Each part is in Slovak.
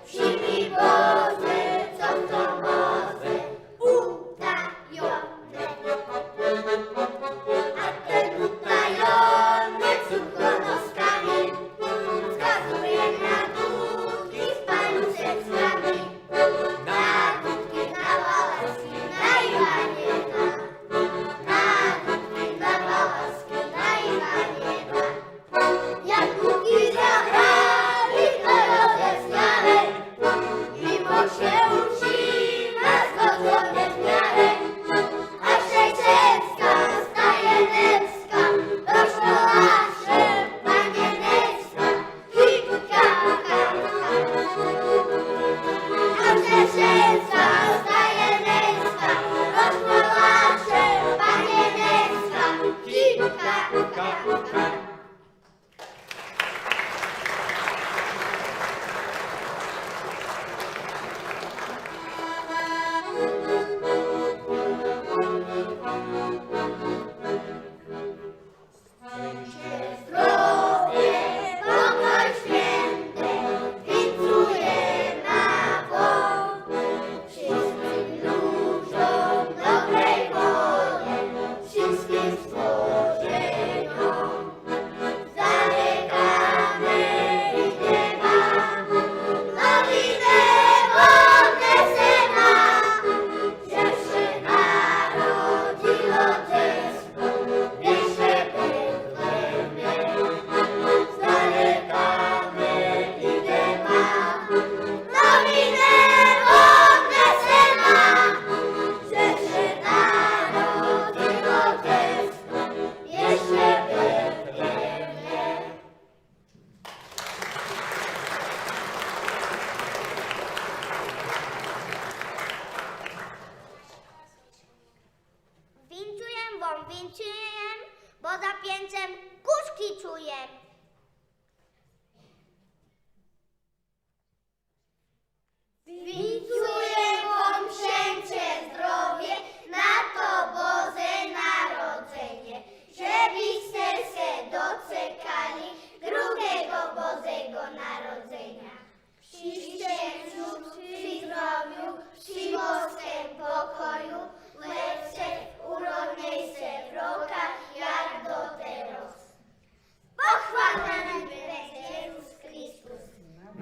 Všimni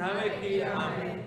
na veky. Amen.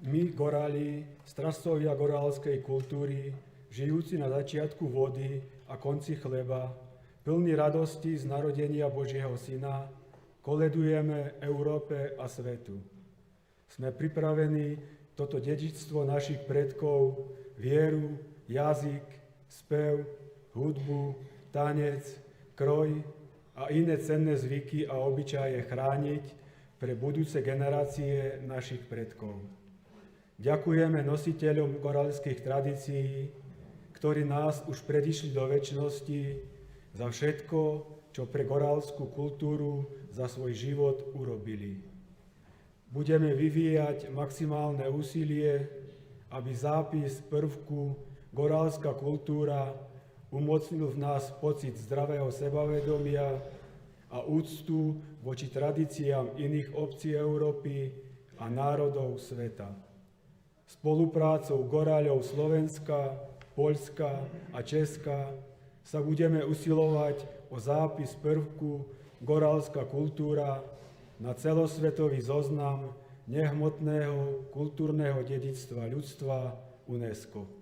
My, goráli, strážcovia gorálskej kultúry, žijúci na začiatku vody a konci chleba, plní radosti z narodenia Božieho Syna, koledujeme Európe a svetu. Sme pripravení toto dedičstvo našich predkov, vieru, jazyk, spev, hudbu, tanec, kroj a iné cenné zvyky a obyčaje chrániť pre budúce generácie našich predkov. Ďakujeme nositeľom gorálskych tradícií, ktorí nás už predišli do večnosti, za všetko, čo pre gorálskú kultúru za svoj život urobili. Budeme vyvíjať maximálne úsilie, aby zápis prvku gorálska kultúra umocnil v nás pocit zdravého sebavedomia a úctu voči tradíciám iných obcí Európy a národov sveta. Spoluprácou goráľov Slovenska, Poľska a Česka sa budeme usilovať o zápis prvku gorálska kultúra na celosvetový zoznam nehmotného kultúrneho dedičstva ľudstva UNESCO.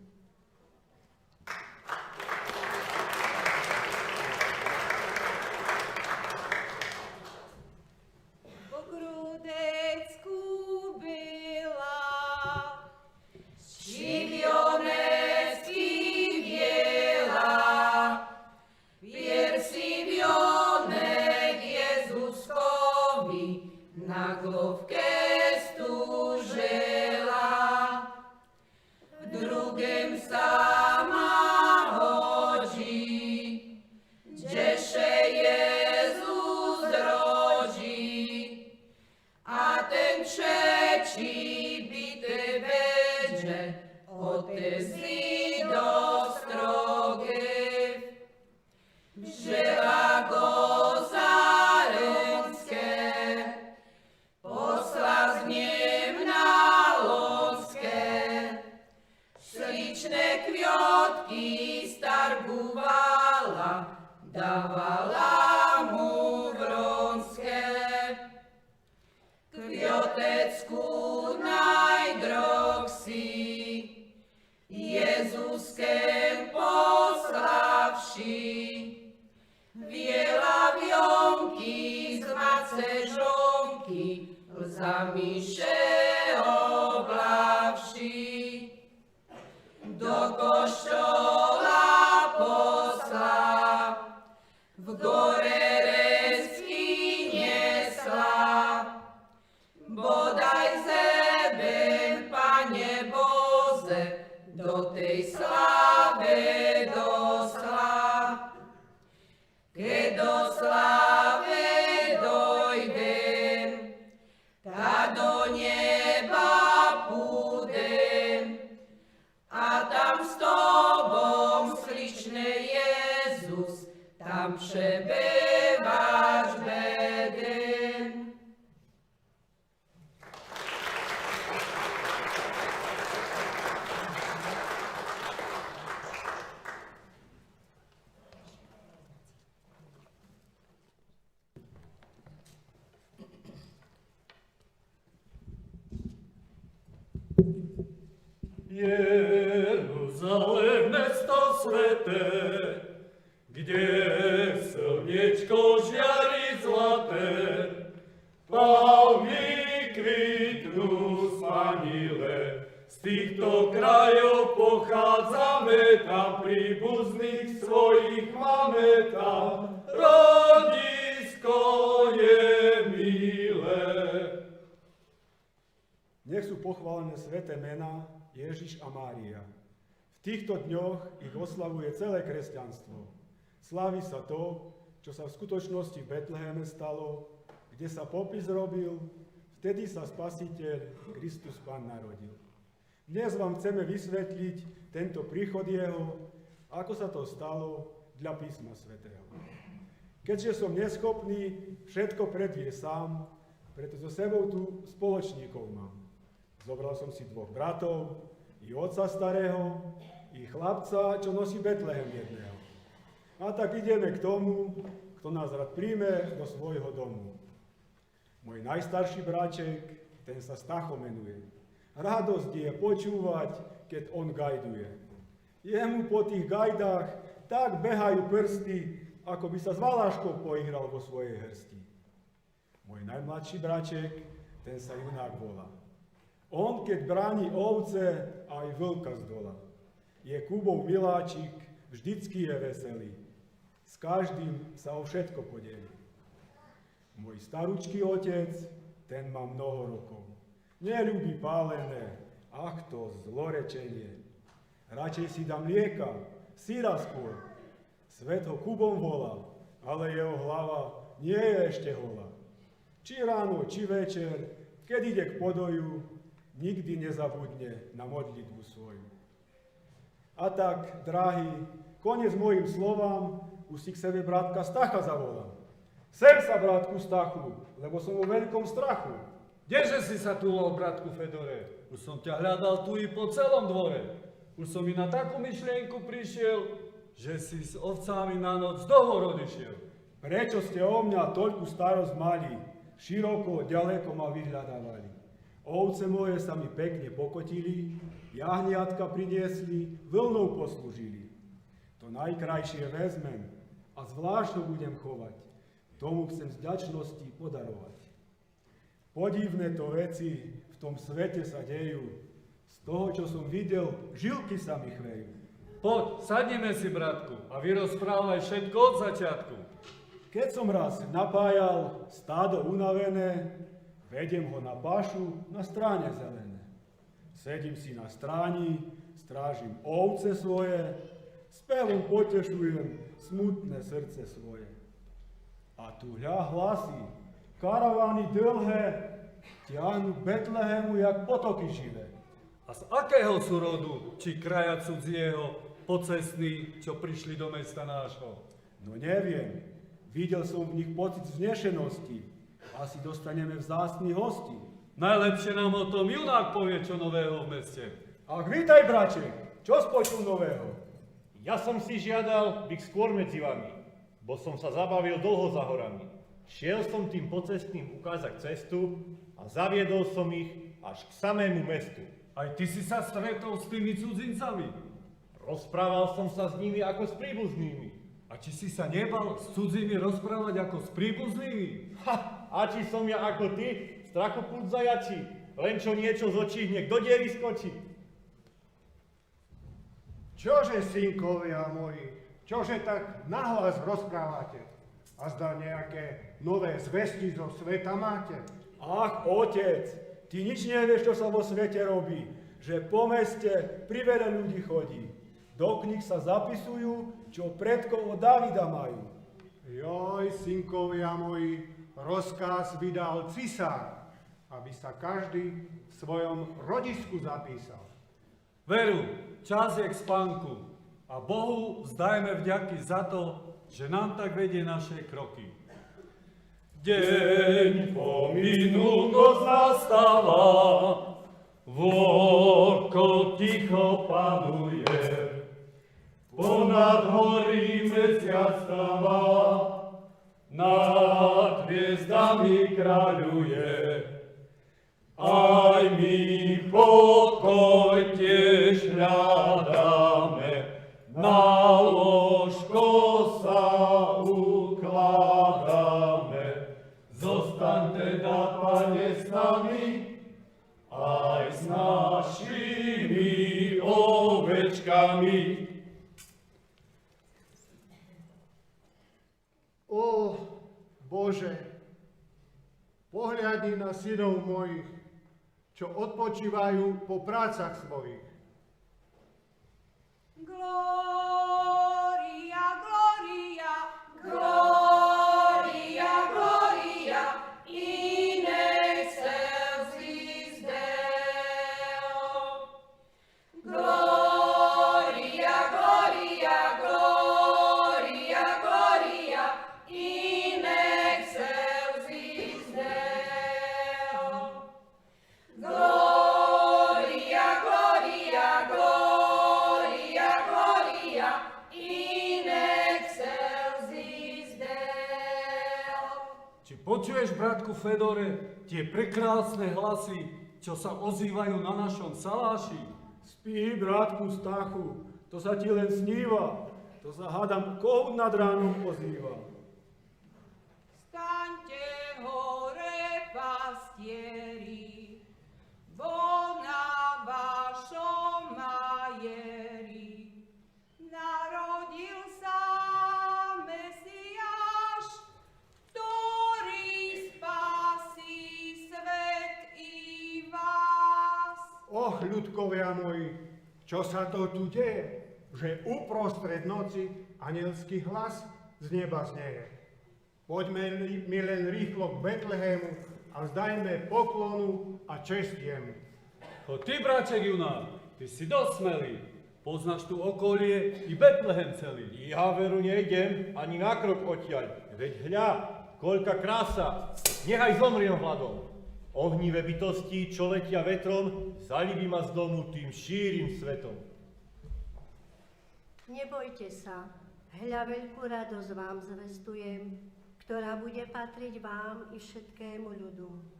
Tam przebywasz bez Jeruzalém, mesto sveté, kde slniečko žiari zlaté, palmy kvitnú spanile. Z týchto krajov pochádzame, tam príbuzných svojich máme tam, rodisko je milé. Nech sú pochválené sväté mená Ježiš a Mária. V týchto dňoch ich oslavuje celé kresťanstvo. Slávi sa to, čo sa v skutočnosti v Betleheme stalo, kde sa popis robil, vtedy sa Spasiteľ Kristus Pán narodil. Dnes vám chceme vysvetliť tento príchod jeho, ako sa to stalo dla písma svätého. Keďže som neschopný všetko predviesť sám, preto so sebou tu spoločníkov mám. Zobral som si 2 bratov, i otca starého, i chlapca, čo nosí Betlehem jedného. A tak ideme k tomu, kto nás rád príjme do svojho domu. Môj najstarší bráček, ten sa Stacho menuje. Radosť je počúvať, keď on gajduje. Jemu po tých gajdách tak behajú prsty, ako by sa s Valáškou poihral vo svojej hrsti. Môj najmladší bráček, ten sa Junák volá. On, keď bráni ovce, aj vlka zdola. Je Kubov miláčik, vždycky je veselý. S každým sa o všetko podelí. Môj starúčký otec, ten má mnoho rokov. Neľúbi pálené, ach to zlorečenie. Radšej si dá mlieka, syra skôr. Svet ho Kubom volá, ale jeho hlava nie je ešte holá. Či ráno, či večer, keď ide k podoju, nikdy nezabudne na modlitbu svoju. A tak, drahý, koniec mojim slovám, už si k sebe brátka Stacha zavolám. Sem sa, brátku Stachu, lebo som vo veľkom strachu. Kdeže si sa túlol, bratku Fedore? Už som ťa hľadal tu i po celom dvore. Už som i na takú myšlienku prišiel, že si s ovcami na noc do hor odišiel. Prečo ste o mňa toľku starosť mali? Široko, ďaleko ma vyhľadávali. Ovce moje sa mi pekne pokotili, jahniatka priniesli, vlnou poslúžili. To najkrajšie vezmem a zvlášť to budem chovať. Tomu chcem z vďačnosti podarovať. Podivné to veci v tom svete sa dejú. Z toho, čo som videl, žilky sa mi chvejú. Poď, sadneme si, bratku, a vyrozprávaj všetko od začiatku. Keď som raz napájal stádo unavené, vediem ho na pašu na stráne zelené. Sedím si na stráni, strážim ovce svoje, spevom potešujem smutné srdce svoje. A tu hľa hlasy, karavány dlhé, ťahnu k Betlehemu jak potoky živé. A z akého sú rodu, či kraja cudzieho, pocestní, čo prišli do mesta nášho? No neviem, videl som v nich pocit vznešenosti. Asi dostaneme vzácnych hostí. Najlepšie nám o tom Junák povie, čo nového v meste. Ach, vítaj, braček, čo spočul nového? Ja som si žiadal byť skôr medzi vami, bo som sa zabavil dlho za horami. Šiel som tým pocestným ukázať cestu a zaviedol som ich až k samému mestu. Aj ty si sa stretol s tými cudzincami? Rozprával som sa s nimi ako s príbuznými. A či si sa nebal s cudzími rozprávať ako s príbuznými? A či som ja ako ty, strachopút zajačí, len čo niečo z očí hneď do diery skočí. Čože, synkovia moji, čože tak nahlas rozprávate? A zdá nejaké nové zvesti zo sveta máte? Ach, otec, ty nič nevieš, čo sa vo svete robí, že po meste priveľa ľudí chodí. Do kníh sa zapisujú, čo predkov od Davida majú. Joj, synkovia moji, rozkaz vydal cisár, aby sa každý v svojom rodisku zapísal. Veru, čas je k spánku a Bohu vzdajme vďaky za to, že nám tak vedie naše kroky. Deň pominul, noc nastáva, vorko ticho panuje, ponad hory mesiac stáva, nad hviezdami kráľuje. Aj mi pokoj tiež tiež hľadáme, na ložko sa ukladáme. Zostaň teda, Pane, s nami, aj s našimi ovečkami. O Bože, pohľadni na synov mojich, čo odpočívajú po prácach svojich. Gloria, gloria, gloria, gloria, in excelsis Deo. Gloria, gloria, gloria, gloria, in excelsis Deo. Gloria, gloria, gloria, gloria, in excelsis Deo. Či počuješ, bratku Fedore, tie prekrásne hlasy, čo sa ozývajú na našom saláši? Spí, bratku Stachu, to sa ti len sníva. To sa hádam kohút nad ránom ozýva. Staňte hore, pastieri, bo na vašom majeri narodil sa Mesiáš, ktorý spasí svet i vás. Och, ľudkovia moji, čo sa to tu deje, že uprostred noci anielský hlas z neba znieje. Poďme mi len rýchlo k Betlehému a vzdajme poklonu a česť jemu. Ho ty, braček junák, ty si dosť smelý. Poznáš tu okolie i Betlehem celý. Ja veru nejdem ani na krok odtiaľ, veď hľa, koľka krása, nechaj zomriem hladom. Ohnivé bytosti, čo letia vetrom, zaliví ma z domu tým šírim svetom. Nebojte sa, hľa veľkú radosť vám zvestujem, ktorá bude patriť vám i všetkému ľudu.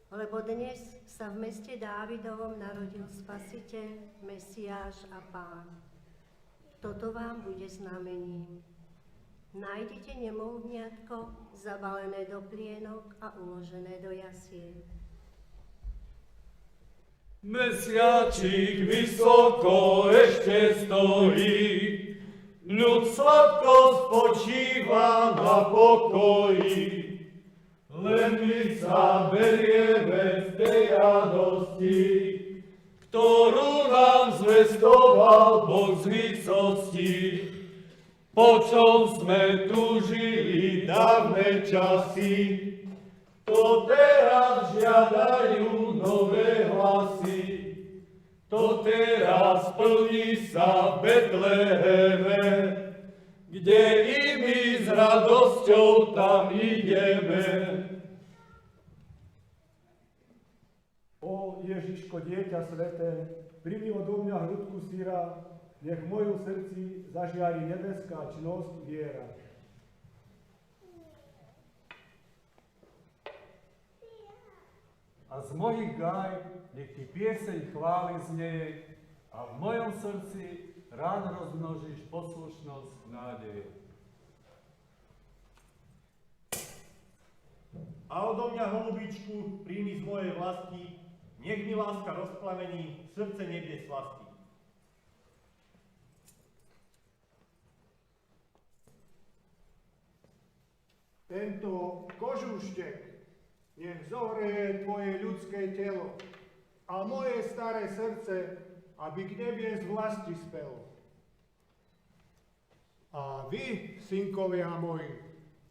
Lebo dnes sa v meste Dávidovom narodil Spasiteľ, Mesiáš a Pán. Toto vám bude znamením. Nájdete nemohniatko zabalené do plienok a uložené do jasiel. Mesiačik vysoko ešte stojí, ľud sladko spočíva na pokoji. Len my sa berieme z tej radosti, ktorú nám zvestoval Boh z výsosti. Po čom sme túžili dávne časy, to teraz žiadajú nové hlasy. To teraz plní sa v Betleheme, kde i my s radosťou tam ideme. O Ježiško, dieťa sveté, primi odo mňa hrudku syra, nech v mojom srdci zažiari nebeská čnosť viera. A z mojich gáj nech ti pieseň chvály znieje a v mojom srdci rád rozmnožíš poslušnosť nádeje. A odo mňa, holubičku, príjmi z mojej vlasti, nech mi láska rozplamení srdce nebies slasti. Tento kožúštek nech zohreje tvoje ľudské telo a moje staré srdce, aby k nebies vlasti spelo. A vy, synkovia moji,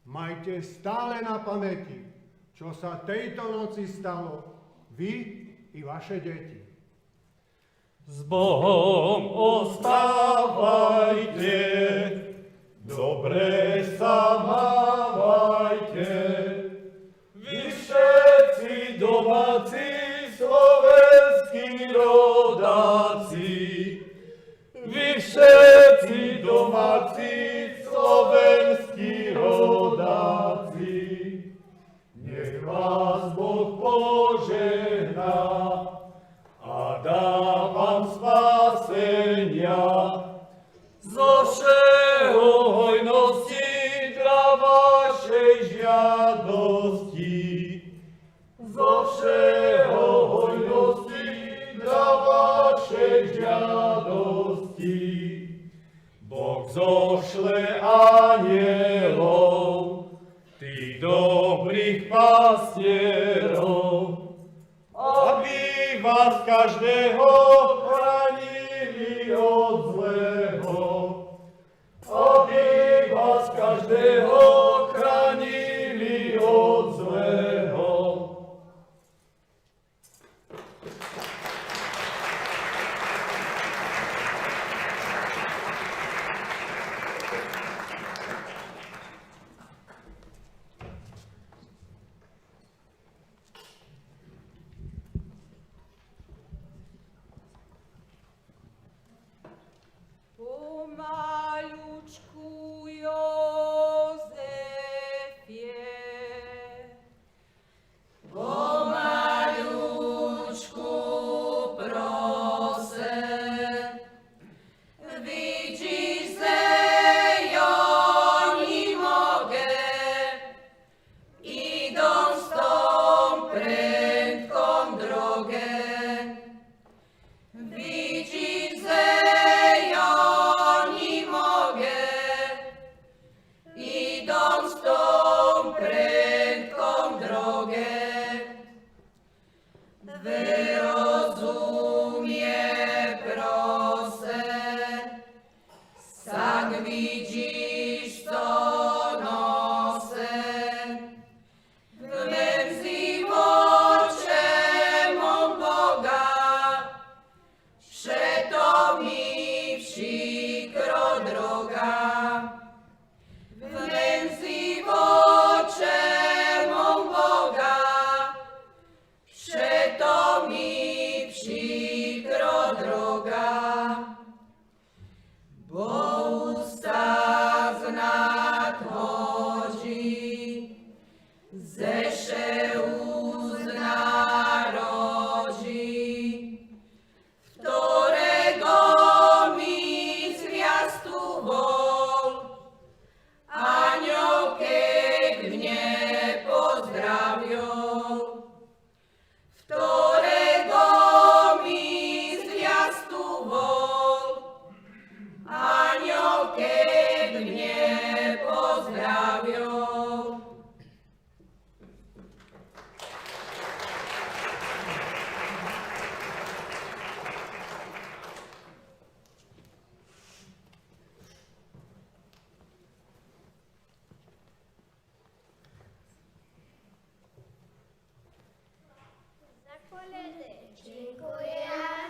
majte stále na pamäti, čo sa tejto noci stalo, vy i vaše deti. S Bohom ostávajte, dobre sa mávajte. Vy všetci domáci, slovenskí rodáci, vy všetci domáci, slovenskí rodáci, nech vás Boh požehná a dá vám spásť. tých dobrých pastierov, aby vás každého chránili od zlého. Aby vás každého chránili od zlého. Pomalučku Józefie, pomalučku prosę, widzisz, że ja nie mogę, idąc tą prędką drogę. Widzisz, że ja nie mogę, idąc tą prędką drogę. Wyrozumie proszę, jak widzisz co nosę, w mym żywocie mą Boga, przeto mi przykro droga. W mym żywocie mą Boga, przeto mi przykro droga. Bo usta znadchodzi, zesze uznarodzi, którego mi zwiastował, aniołek mnie pozdrawiał, którego mi zwiastował, aniołek mnie pozdrawiał. Dziękuję,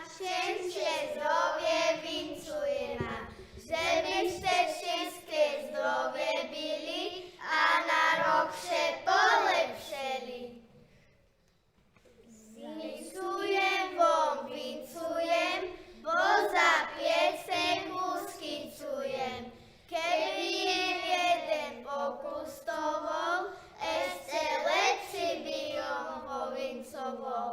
szczęście, zdrowie wincuję nam, żebyście wszystkie zdrowie byli, a na rok się polepszyli. Wincuję wam, wincuję, bo za pieseku skicuję. Kiedy jeden pokustował, jeszcze lepszy by ją powincował.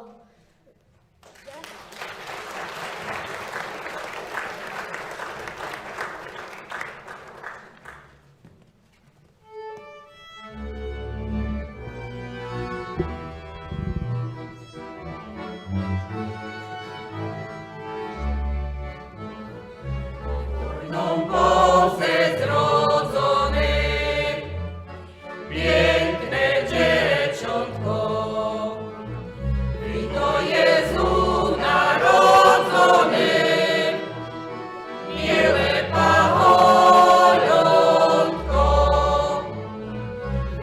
Mną Boże zrodzony, piękne dzieciątko, i to Jezu narodzony, miłe pacholątko,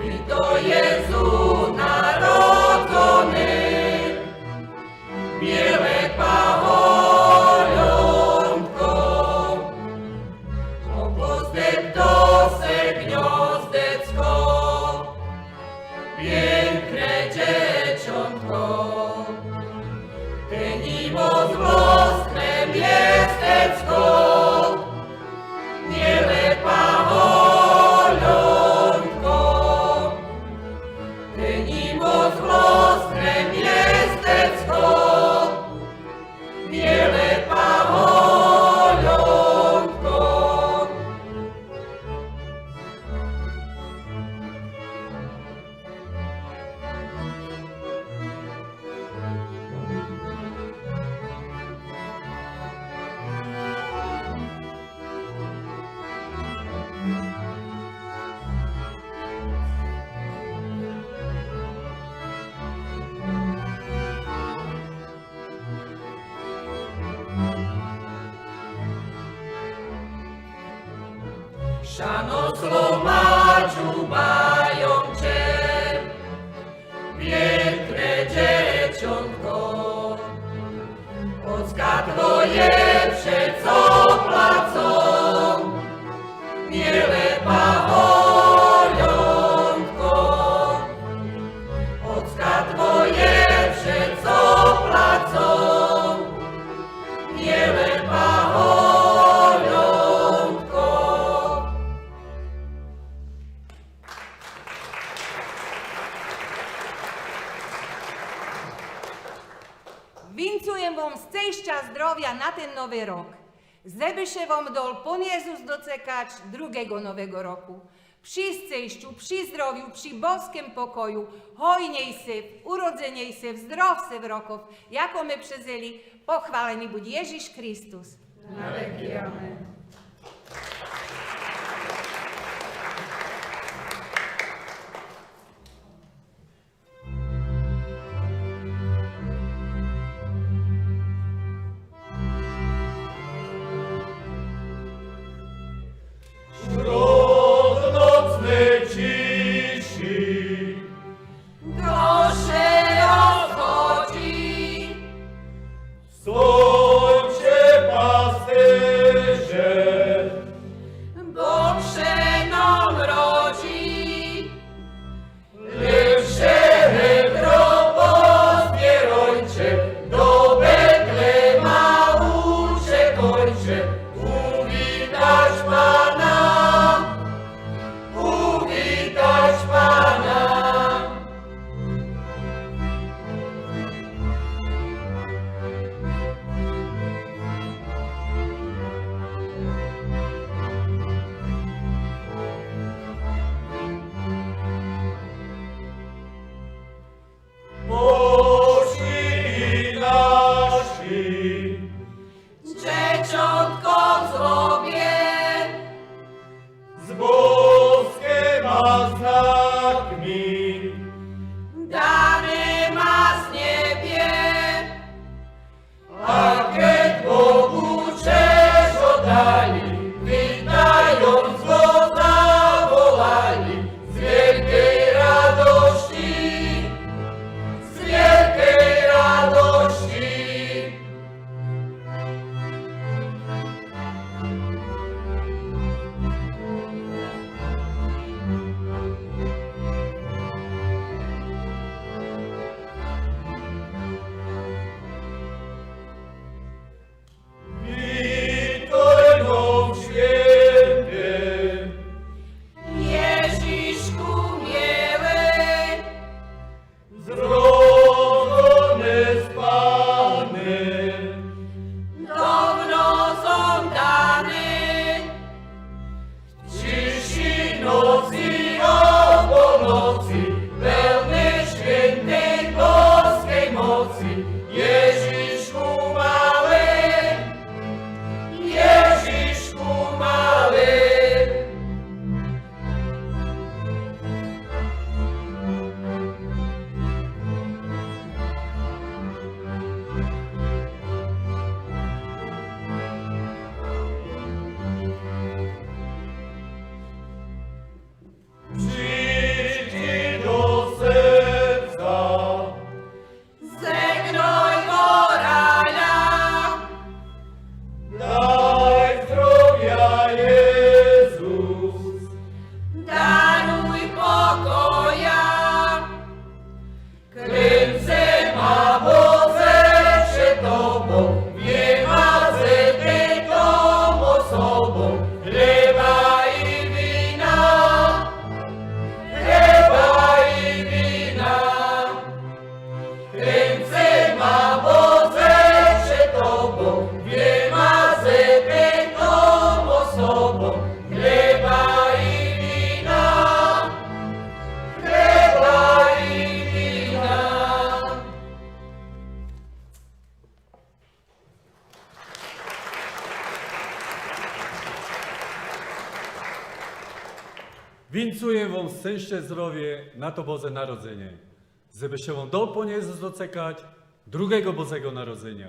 i to Jezu narodzony, miłe pacholątko. Opozdek to se gniazdecko, piękne dzieciątko, ty nimo z włoskiem miasteczko, miłe pacholątko, Šano slomáču majom Cię, piękne dzieciątko. Ocka Twoje przeco placą, miele pacholiątko. Ocka Twoje przeco placą, miele pacholiątko. Vincujem vám szczęścia, zdrowia na ten nowy rok. Żeby się wam dol Pan Jezus docekać drugiego nowego roku. Przy szczęściu, przy zdrowiu, przy boskim pokoju, hojniej se, urodzeniej se, zdrowse w roków, jako my przezeli, pochwaleni bądź Jezus Chrystus. Na wieki amen. Śród nocnej ciszy, Grosze rozchodzi, słońce pasterze, bo przenom rodzi. Lepsze retro pozbierojcie, do Betlema uciekojcie, uwitać Pana, uwitać Pana. poszli nasi, Dzieciątko zrobię, z boskiem znakmi, dany ma z niebie, a kiedy Bogu cześć oddali, witając go zawołali z wielkiej radości, z wielkiej radości. witaj nam święty, Jeziszku miły, zrodzony z Panem, dawno żądany, ciszy nocy o północy, pełny świętej boskiej mocy, Jeziszku mały, Jeziszku mały. przyjdź do serca, Zegnoj morala, daj zdrowia Jezus, daruj pokoja. Kręcę ma Boże przed Tobą, nie ma zety tą osobą, chleba i wina, chleba i wina. Kręcę ma Boże przed Tobą, nie ma zety tą osobą, chleba i wina, chleba i wina. Wincuję wam szczęście, zdrowie na to Boże Narodzenie. Żeby się wam dol Pan Jezus docekać drugiego Bożego Narodzenia.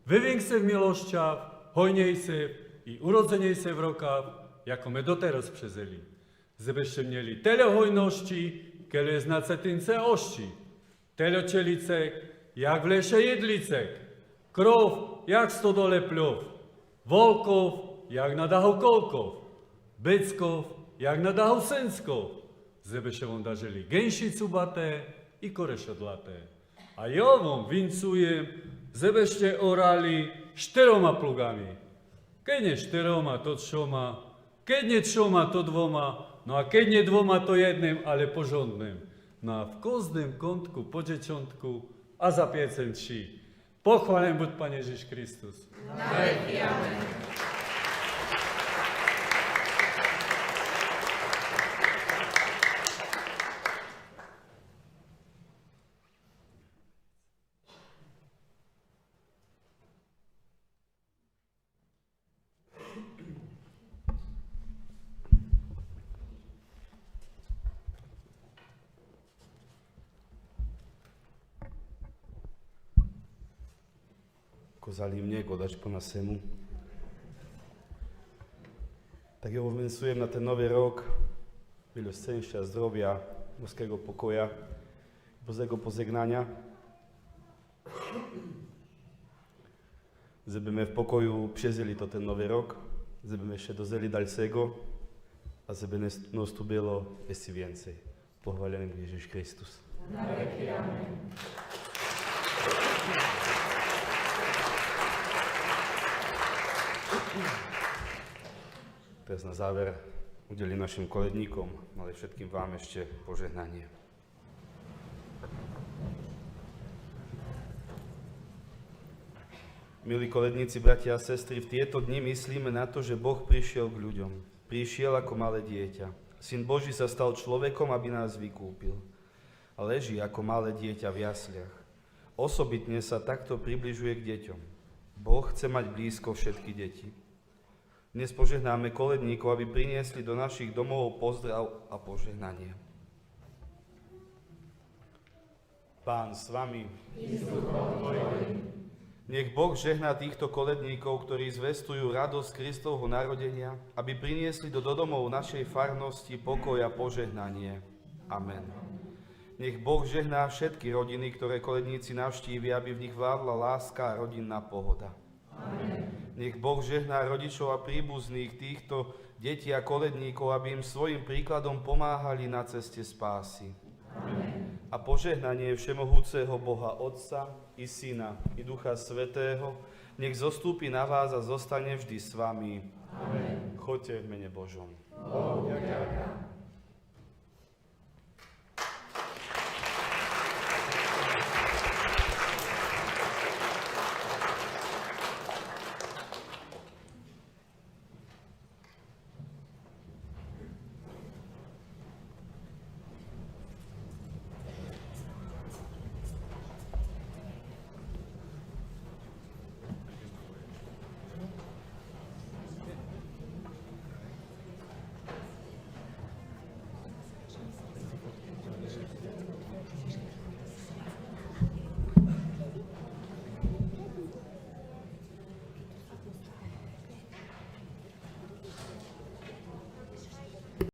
Wywiękse w miłościach, hojniejsze i urodzeniejsze w rokach, jako my doteraz přezeli. Żebyście mieli tyle hojności, kiedy jest na cetynce ości. Tyle cielicek, jak w lesie jedlicek. Krów, jak stodole plów. Wolków, jak na dachu kolków. Bycków, jak na dachu synsków. Żeby się wam darzyli gęsi cubate i koresiodlate. A ja wam wincuję, żebyście orali 4 plugami. Keď nie 4, to 3, keď nie 3, to 2, no a keď nie 2, to 1, ale porządnym. No a w każdym kątku po dzieciątku, a za piecem 3. Pochwalę bądź Pan Jezus Chrystus. Kozali mnie go dać po nasemu. Tak ja owensuję na ten nowy rok wiele szczęścia, zdrowia, boskiego pokoja, Bożego pożegnania. Żebyśmy w pokoju przeżyli to ten nowy rok, żebyśmy jeszcze dozeli dalszego, a żeby nas tu było jeszcze więcej. Pochwalony Jezus Chrystus. Na wieki, amen. Teraz na záver udelím našim koledníkom, ale všetkým vám ešte požehnanie. Milí koledníci, bratia a sestry, v tieto dni myslíme na to, že Boh prišiel k ľuďom. Prišiel ako malé dieťa. Syn Boží sa stal človekom, aby nás vykúpil. A leží ako malé dieťa v jasliach. Osobitne sa takto približuje k deťom. Boh chce mať blízko všetky deti. Dnes požehnáme koledníkov, aby priniesli do našich domov pozdrav a požehnanie. Pán s vami. Nech Boh žehná týchto koledníkov, ktorí zvestujú radosť Kristovho narodenia, aby priniesli do domov našej farnosti pokoj a požehnanie. Amen. Nech Boh žehná všetky rodiny, ktoré koledníci navštívia, aby v nich vládla láska a rodinná pohoda. Amen. Nech Boh žehná rodičov a príbuzných týchto detí a koledníkov, aby im svojim príkladom pomáhali na ceste spásy. Amen. A požehnanie všemohúceho Boha Otca i Syna i Ducha Svätého nech zostúpi na vás a zostane vždy s vami. Amen. Choďte v mene Božom. Bohu ďakujem.